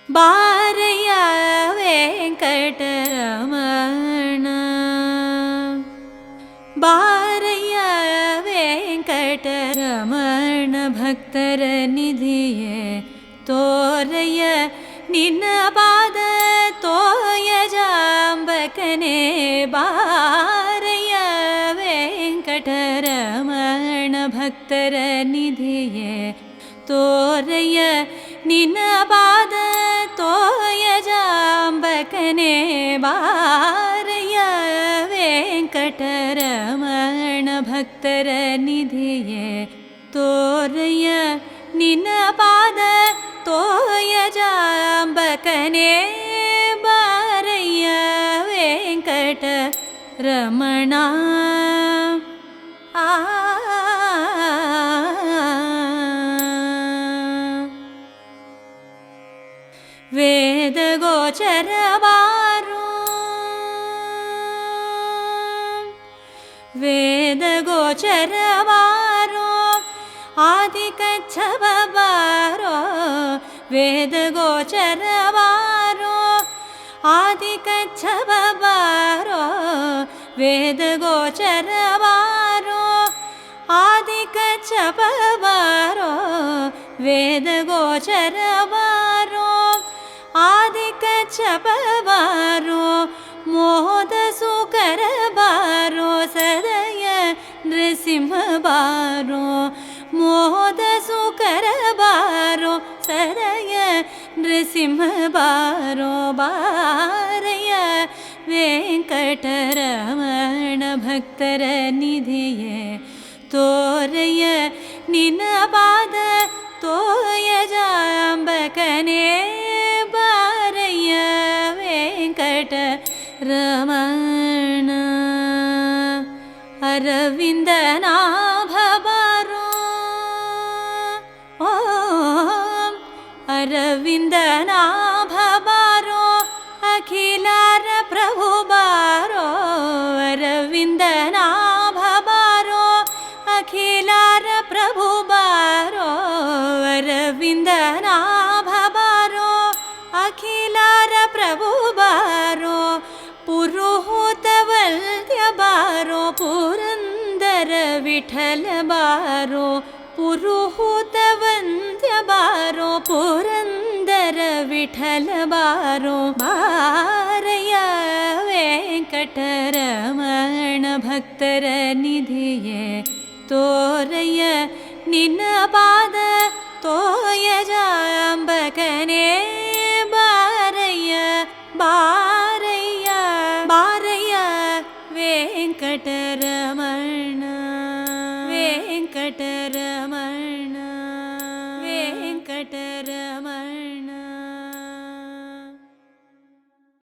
ಬಾರಯ್ಯ ವೆಂಕಟರಮಣ ಬಾರಯ್ಯ ವೆಂಕಟರಮಣ ಭಕ್ತರ ನಿಧಿಯೇ ತೋರಯ್ಯ ನಿನ್ನ ಪಾದ ತೋಯ ಜಾಂಬಕನೇ ಬಾರಯ್ಯ ವೆಂಕಟರಮಣ ಭಕ್ತರ ನಿಧಿಯೇ ತೋರಯ್ಯ ನಿನ್ನ ಪಾದ ತೋಯ ಜಾಂಬಕನೇ ಬಾರಯ್ಯ ವೆಂಕಟರಮಣ ಭಕ್ತರ ನಿಧಿಯೇ ತೋರಯ್ಯ ನಿನ್ನ ಪಾದ ತೋಯ ಜಾಂಬಕನೇ ಬಾರಯ್ಯ ವೆಂಕಟರಮಣ ವೇದ ಗೋಚರವಾರು ವೇದ ಗೋಚರವಾರು ಆದಿ ಕಚ್ಚವ ಬಾರೋ ವೇದ ಗೋಚರವಾರು ಆದಿ ಕಚ್ಚವ ಬಾರೋ ವೇದ ಗೋಚರವಾರು ಆದಿ ಕಚ್ಚವ ಬಾರೋ ವೇದ ಗೋಚರವಾರು ಆದಿ ಕಚ್ಚವ ಬಾರೋ ಮೋದ ಸುಕರ ಬಾರೋ ಸದಯ ನೃಸಿಂಹ ಬಾರೋ ಮೋದ ಸುಕರ ಬಾರೋ ಸದಯ ನೃಸಿಂಹ ಬಾರೋ ಬಾರಯ್ಯ ವೆಂಕಟರಮಣ ಭಕ್ತರ ನಿಧಿಯೇ ತೋರಯ್ಯ ನಿನ್ನ ಪಾದ ತೋಯ ಜಾಂಬಕನೇ ಬಾರಯ್ಯ ವೆಂಕಟರಮಣ ಅರವಿಂದನಾಭ ಬಾರೋ ಓಂ ಅರವಿಂದನಾಭ ಬಾರೋ ಅಖಿಲಾರ ಪ್ರಭು ಬಾರೋ ಅರವಿಂದನಾಭ ಬಾರೋ ಅಖಿಲಾರ ಪ್ರಭು ಬಾರೋ ಅರವಿಂದನಾಭ ಬಾರೋ ಅಖಿಲಾರ ಪ್ರಭು ಬಾರೋ ಪುರುಹೂತ ವಲ್ಯ ಬಾರೋ ಪುರಂದರ ವಿಠಲ ಬಾರೋ ಪುರುಹೂತ ವಂದ್ಯ ಬಾರೋ ಪುರಂದರ ವಿಠಲ ಬಾರೋ ಬಾರಯ್ಯ ವೆಂಕಟರಮಣ ಭಕ್ತರ ನಿಧಿಯೇ ತೋರಯ್ಯ ನಿನ್ನ ಪಾದ ತೋಯ ಜಾಂಬಕನೇ ಬಾರಯ್ಯ ಬಾರಯ್ಯ ಬಾರಯ್ಯ ವೆಂಕಟರಮಣ ವೆಂಕಟರಮಣ ವೆಂಕಟರಮಣ